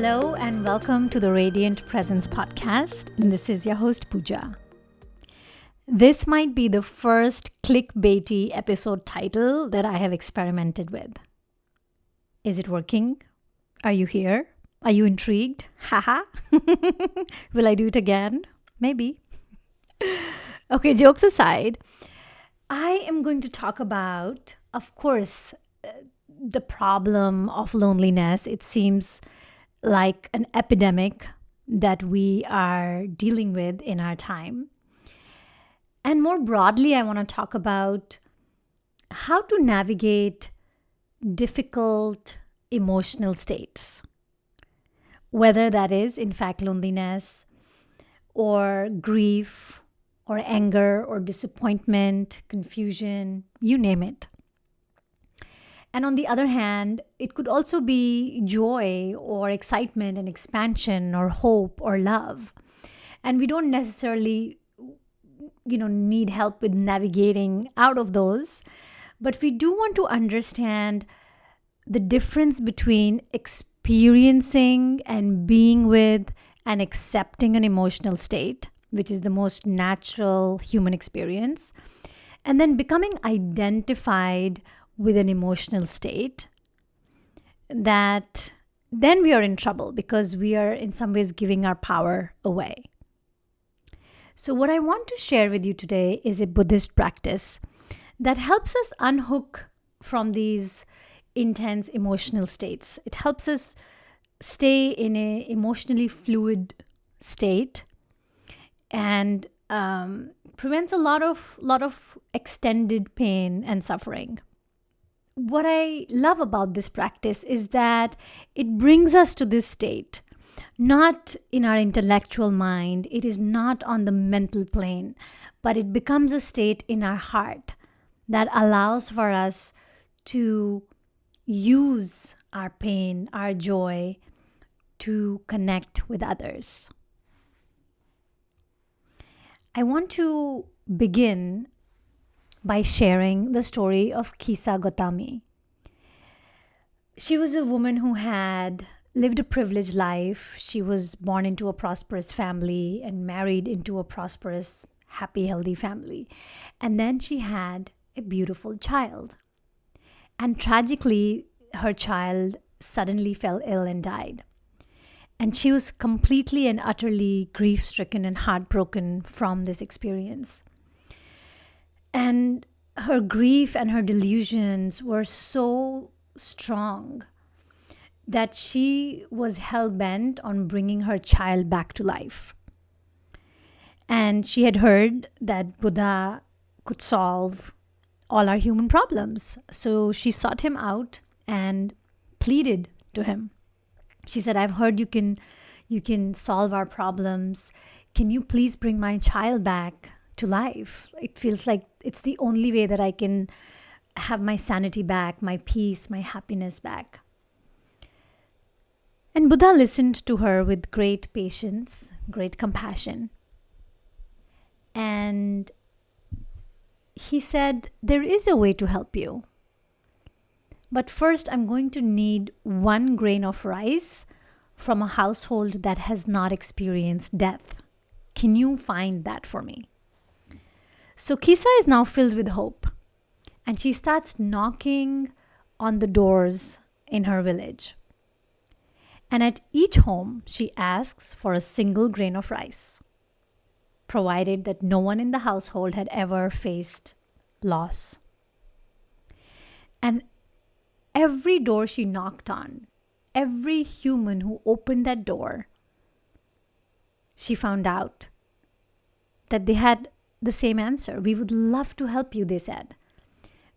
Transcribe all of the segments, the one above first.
Hello and welcome to the Radiant Presence podcast. This is your host Pooja. This might be the first clickbaity episode title that I have experimented with. Is it working? Are you here? Are you intrigued? Haha. Will I do it again? Maybe. Okay, jokes aside, I am going to talk about, of course, the problem of loneliness. It seems like an epidemic that we are dealing with in our time. And more broadly, I want to talk about how to navigate difficult emotional states, whether that is, in fact, loneliness or grief or anger or disappointment, confusion, you name it. And on the other hand, it could also be joy or excitement and expansion or hope or love. And we don't necessarily, need help with navigating out of those. But we do want to understand the difference between experiencing and being with and accepting an emotional state, which is the most natural human experience, and then becoming identified with an emotional state, that then we are in trouble because we are in some ways giving our power away. So what I want to share with you today is a Buddhist practice that helps us unhook from these intense emotional states. It helps us stay in an emotionally fluid state and prevents a lot of extended pain and suffering. What I love about this practice is that it brings us to this state, not in our intellectual mind. It is not on the mental plane, but it becomes a state in our heart that allows for us to use our pain, our joy, to connect with others. I want to begin by sharing the story of Kisa Gotami. She was a woman who had lived a privileged life. She was born into a prosperous family and married into a prosperous, happy, healthy family. And then she had a beautiful child. And tragically, her child suddenly fell ill and died. And she was completely and utterly grief-stricken and heartbroken from this experience. And her grief and her delusions were so strong that she was hell-bent on bringing her child back to life. And she had heard that Buddha could solve all our human problems. So she sought him out and pleaded to him. She said, I've heard you can solve our problems. Can you please bring my child back to life? It feels like it's the only way that I can have my sanity back, my peace, my happiness back. And Buddha listened to her with great patience, great compassion. And he said, there is a way to help you. But first, I'm going to need 1 grain of rice from a household that has not experienced death. Can you find that for me? So Kisa is now filled with hope, and she starts knocking on the doors in her village. And at each home, she asks for a single grain of rice, provided that no one in the household had ever faced loss. And every door she knocked on, every human who opened that door, she found out that they had the same answer. We would love to help you, they said.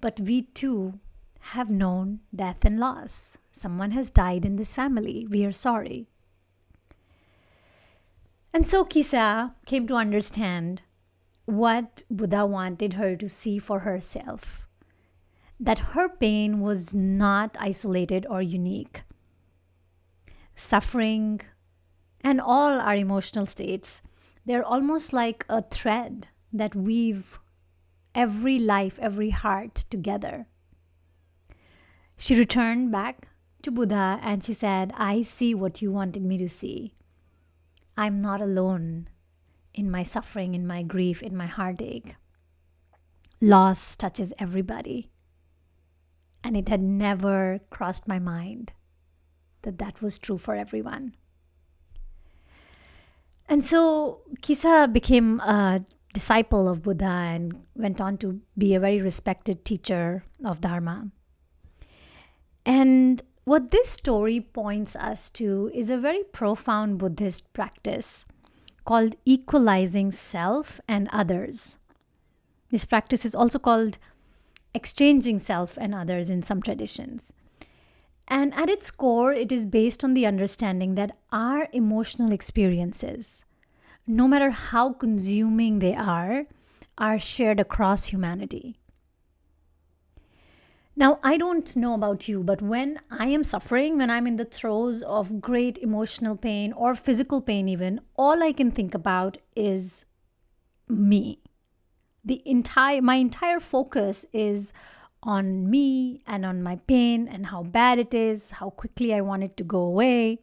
But we too have known death and loss. Someone has died in this family. We are sorry. And so Kisa came to understand what Buddha wanted her to see for herself. That her pain was not isolated or unique. Suffering and all our emotional states, they're almost like a thread that weave every life, every heart together. She returned back to Buddha and she said, I see what you wanted me to see. I'm not alone in my suffering, in my grief, in my heartache. Loss touches everybody. And it had never crossed my mind that that was true for everyone. And so Kisa became a disciple of Buddha and went on to be a very respected teacher of Dharma. And what this story points us to is a very profound Buddhist practice called equalizing self and others. This practice is also called exchanging self and others in some traditions. And at its core, it is based on the understanding that our emotional experiences, no matter how consuming they are shared across humanity. Now, I don't know about you, but when I am suffering, when I'm in the throes of great emotional pain or physical pain even, all I can think about is me. My entire focus is on me and on my pain and how bad it is, how quickly I want it to go away.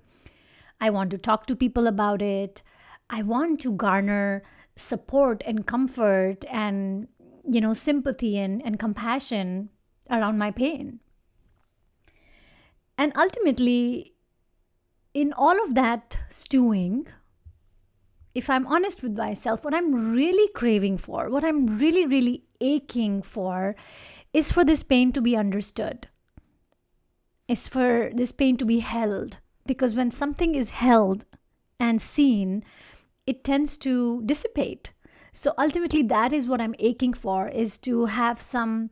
I want to talk to people about it. I want to garner support and comfort and, sympathy and compassion around my pain. And ultimately, in all of that stewing, if I'm honest with myself, what I'm really craving for, what I'm really, really aching for, is for this pain to be understood. Is for this pain to be held. Because when something is held and seen, it tends to dissipate. So ultimately, that is what I'm aching for, is to have some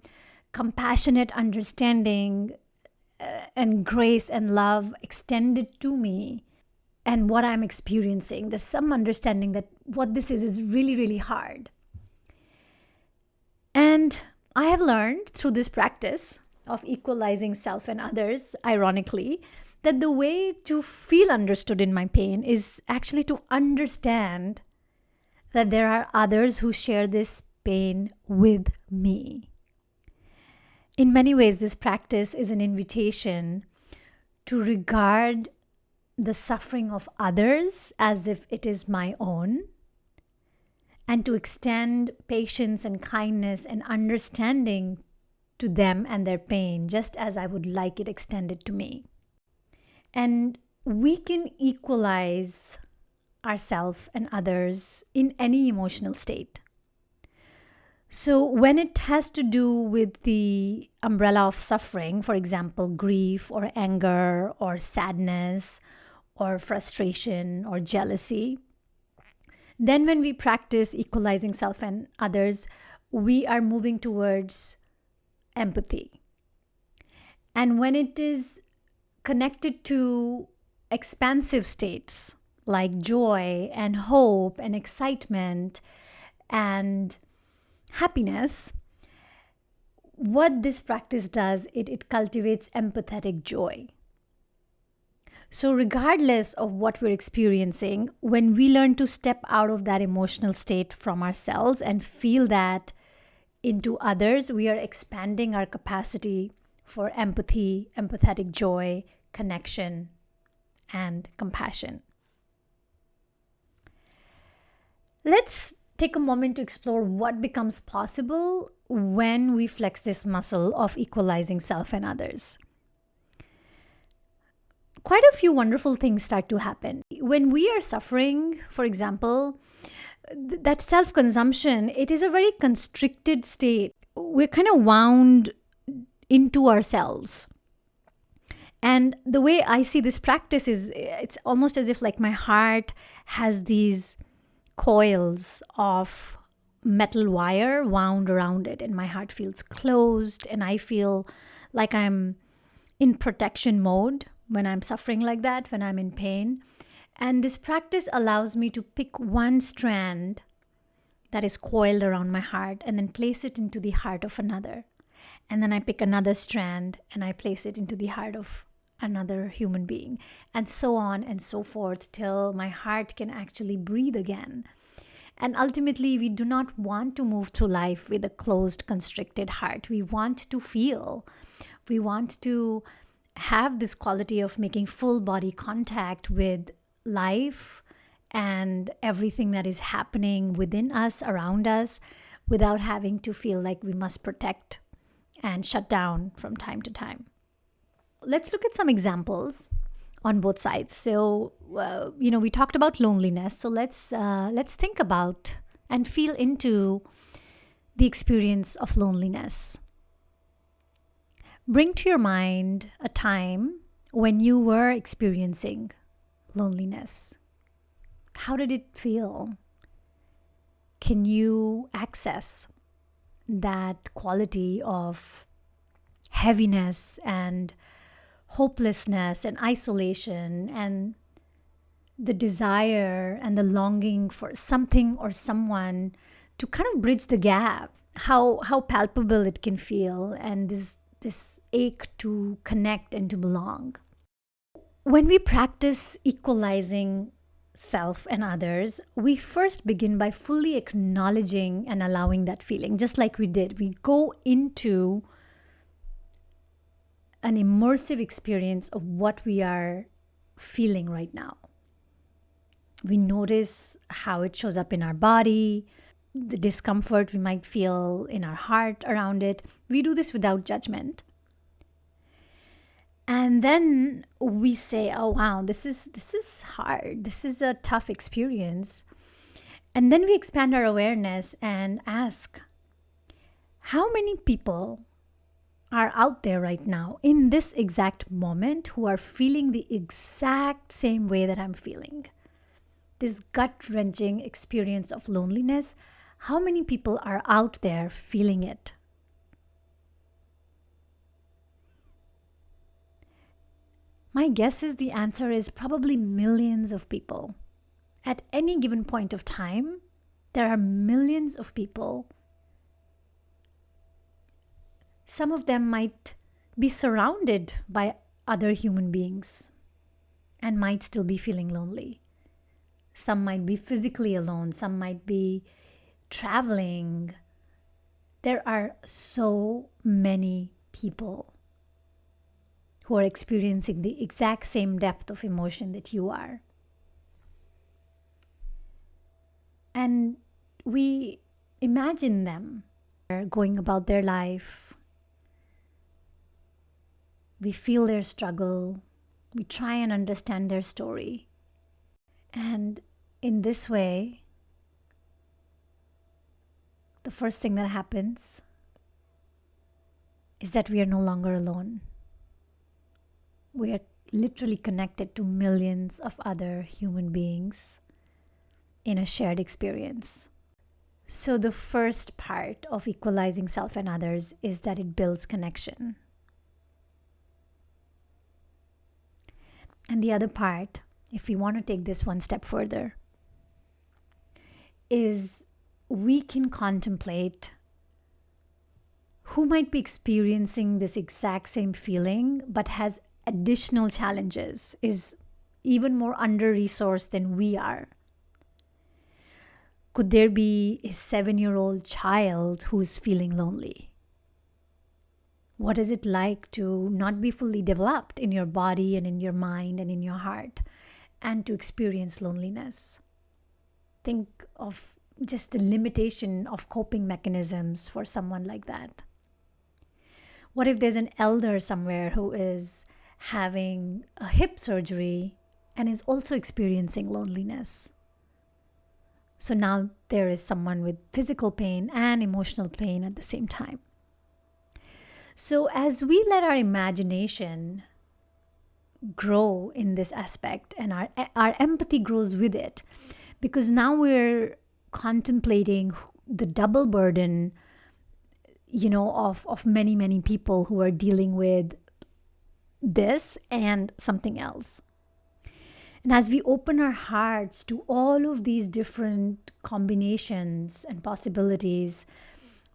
compassionate understanding and grace and love extended to me and what I'm experiencing. There's some understanding that what this is really, really hard. And I have learned through this practice of equalizing self and others, ironically, that the way to feel understood in my pain is actually to understand that there are others who share this pain with me. In many ways, this practice is an invitation to regard the suffering of others as if it is my own, and to extend patience and kindness and understanding to them and their pain, just as I would like it extended to me. And we can equalize ourselves and others in any emotional state. So when it has to do with the umbrella of suffering, for example, grief or anger or sadness or frustration or jealousy, then when we practice equalizing self and others, we are moving towards empathy. And when it is connected to expansive states like joy and hope and excitement and happiness, what this practice does, it cultivates empathetic joy. So regardless of what we're experiencing, when we learn to step out of that emotional state from ourselves and feel that into others, we are expanding our capacity for empathy, empathetic joy, connection, and compassion. Let's take a moment to explore what becomes possible when we flex this muscle of equalizing self and others. Quite a few wonderful things start to happen. When we are suffering, for example, that self-consumption, it is a very constricted state. We're kind of wound into ourselves. And the way I see this practice is, it's almost as if like my heart has these coils of metal wire wound around it, and my heart feels closed, and I feel like I'm in protection mode when I'm suffering like that, when I'm in pain. And this practice allows me to pick one strand that is coiled around my heart and then place it into the heart of another. And then I pick another strand and I place it into the heart of another human being, and so on and so forth, till my heart can actually breathe again. And ultimately, we do not want to move through life with a closed, constricted heart. We want to feel. We want to have this quality of making full body contact with life and everything that is happening within us, around us, without having to feel like we must protect and shut down from time to time. Let's look at some examples on both sides. So, we talked about loneliness. So let's think about and feel into the experience of loneliness. Bring to your mind a time when you were experiencing loneliness. How did it feel? Can you access that quality of heaviness and hopelessness and isolation and the desire and the longing for something or someone to kind of bridge the gap? How palpable it can feel, and this ache to connect and to belong. When we practice equalizing self and others, we first begin by fully acknowledging and allowing that feeling, just like we did. We go into an immersive experience of what we are feeling right now. We notice how it shows up in our body, the discomfort we might feel in our heart around it. We do this without judgment. And then we say, oh wow, this is hard. This is a tough experience. And then we expand our awareness and ask, how many people are out there right now in this exact moment who are feeling the exact same way that I'm feeling? This gut-wrenching experience of loneliness, how many people are out there feeling it? My guess is the answer is probably millions of people. At any given point of time, there are millions of people. Some of them might be surrounded by other human beings and might still be feeling lonely. Some might be physically alone. Some might be traveling. There are so many people who are experiencing the exact same depth of emotion that you are. And we imagine them going about their life. We feel their struggle. We try and understand their story. And in this way, the first thing that happens is that we are no longer alone. We are literally connected to millions of other human beings in a shared experience. So the first part of equalizing self and others is that it builds connection. And the other part, if we want to take this one step further, is we can contemplate who might be experiencing this exact same feeling but has additional challenges, is even more under-resourced than we are. Could there be a 7-year-old child who's feeling lonely? What is it like to not be fully developed in your body and in your mind and in your heart, and to experience loneliness? Think of just the limitation of coping mechanisms for someone like that. What if there's an elder somewhere who is having a hip surgery and is also experiencing loneliness? So now there is someone with physical pain and emotional pain at the same time. So as we let our imagination grow in this aspect, and our empathy grows with it, because now we're contemplating the double burden, of many, many people who are dealing with this and something else. And as we open our hearts to all of these different combinations and possibilities,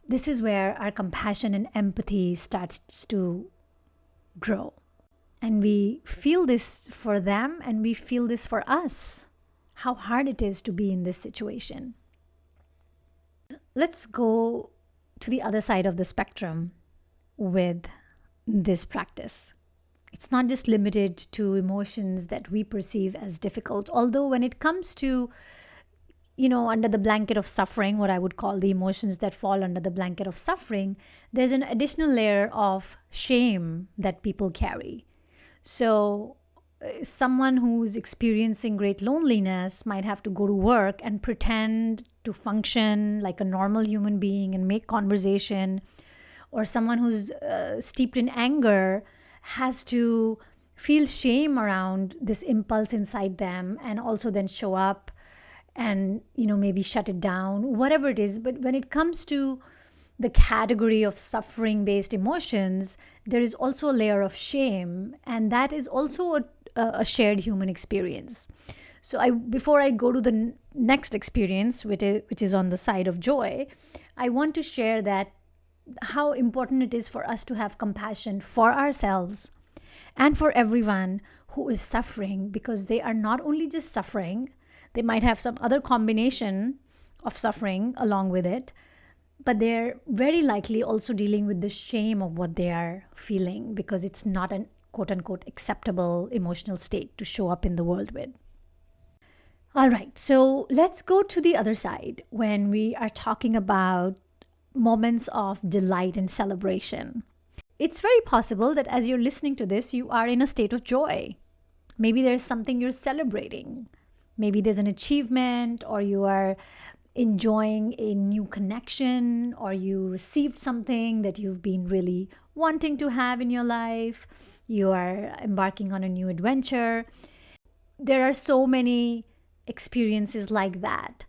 this is where our compassion and empathy starts to grow. And we feel this for them, and we feel this for us, how hard it is to be in this situation. Let's go to the other side of the spectrum with this practice. It's not just limited to emotions that we perceive as difficult. Although, when it comes to, under the blanket of suffering, what I would call the emotions that fall under the blanket of suffering, there's an additional layer of shame that people carry. So, someone who's experiencing great loneliness might have to go to work and pretend to function like a normal human being and make conversation, or someone who's steeped in anger has to feel shame around this impulse inside them and also then show up and maybe shut it down, whatever it is. But when it comes to the category of suffering based emotions, there is also a layer of shame, and that is also a shared human experience. So before I go to the next experience, which is on the side of joy, I want to share that how important it is for us to have compassion for ourselves and for everyone who is suffering, because they are not only just suffering, they might have some other combination of suffering along with it, but they're very likely also dealing with the shame of what they are feeling, because it's not an quote unquote acceptable emotional state to show up in the world with. All right, so let's go to the other side when we are talking about moments of delight and celebration. It's very possible that as you're listening to this, you are in a state of joy. Maybe there's something you're celebrating. Maybe there's an achievement, or you are enjoying a new connection, or you received something that you've been really wanting to have in your life. You are embarking on a new adventure. There are so many experiences like that.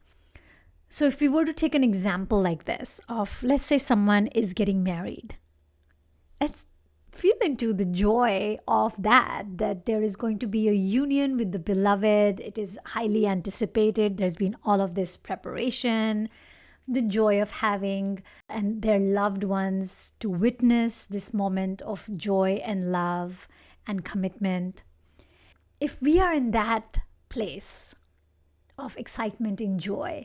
So if we were to take an example like this of, let's say someone is getting married, let's feel into the joy of that there is going to be a union with the beloved. It is highly anticipated. There's been all of this preparation, the joy of having and their loved ones to witness this moment of joy and love and commitment. If we are in that place of excitement and joy,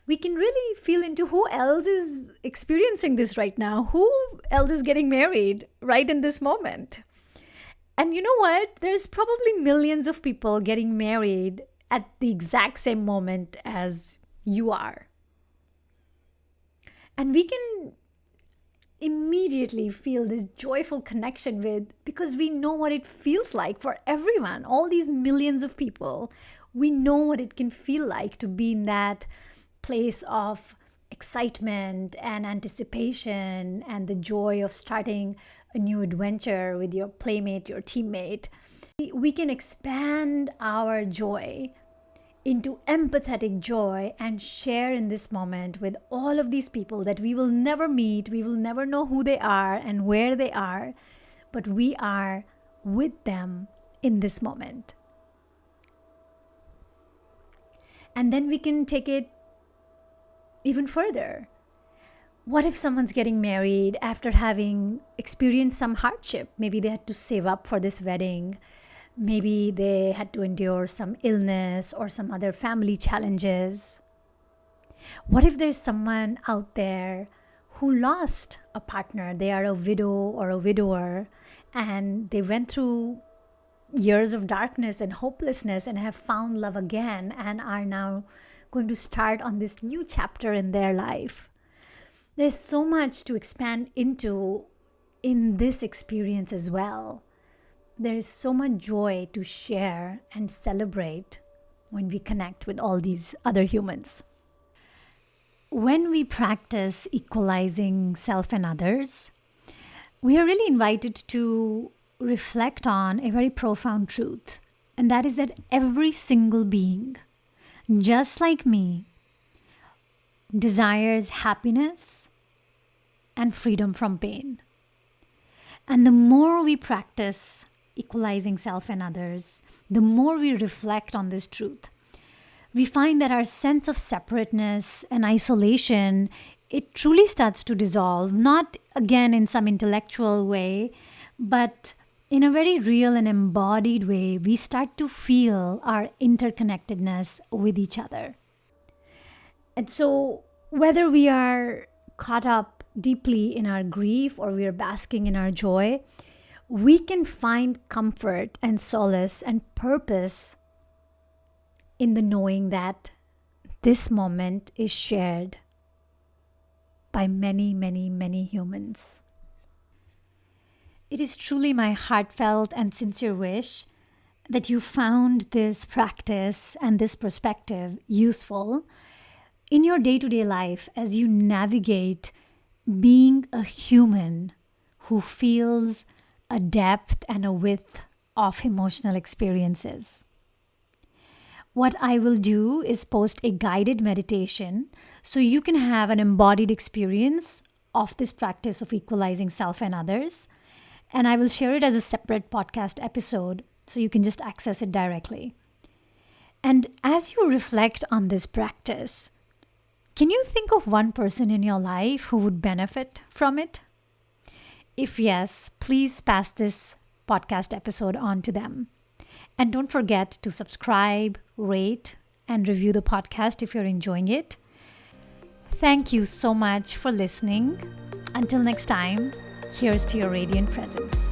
we can really feel into who else is experiencing this right now, who else is getting married right in this moment. And you know what? There's probably millions of people getting married at the exact same moment as you are. And we can immediately feel this joyful connection with, because we know what it feels like for everyone, all these millions of people. We know what it can feel like to be in that place of excitement and anticipation and the joy of starting a new adventure with your playmate, your teammate. We can expand our joy into empathetic joy and share in this moment with all of these people that we will never meet, we will never know who they are and where they are, but we are with them in this moment. And then we can take it even further. What if someone's getting married after having experienced some hardship? Maybe they had to save up for this wedding. Maybe they had to endure some illness or some other family challenges. What if there's someone out there who lost a partner? They are a widow or a widower, and they went through years of darkness and hopelessness and have found love again and are now going to start on this new chapter in their life. There's so much to expand into in this experience as well. There is so much joy to share and celebrate when we connect with all these other humans. When we practice equalizing self and others, we are really invited to reflect on a very profound truth, and that is that every single being, just like me, desires happiness and freedom from pain. And the more we practice equalizing self and others, the more we reflect on this truth, we find that our sense of separateness and isolation, it truly starts to dissolve, not again in some intellectual way, but in a very real and embodied way. We start to feel our interconnectedness with each other. And so whether we are caught up deeply in our grief or we are basking in our joy, we can find comfort and solace and purpose in the knowing that this moment is shared by many, many, many humans. It is truly my heartfelt and sincere wish that you found this practice and this perspective useful in your day-to-day life as you navigate being a human who feels a depth and a width of emotional experiences. What I will do is post a guided meditation so you can have an embodied experience of this practice of equalizing self and others. And I will share it as a separate podcast episode so you can just access it directly. And as you reflect on this practice, can you think of one person in your life who would benefit from it? If yes, please pass this podcast episode on to them. And don't forget to subscribe, rate, and review the podcast if you're enjoying it. Thank you so much for listening. Until next time, here's to your radiant presence.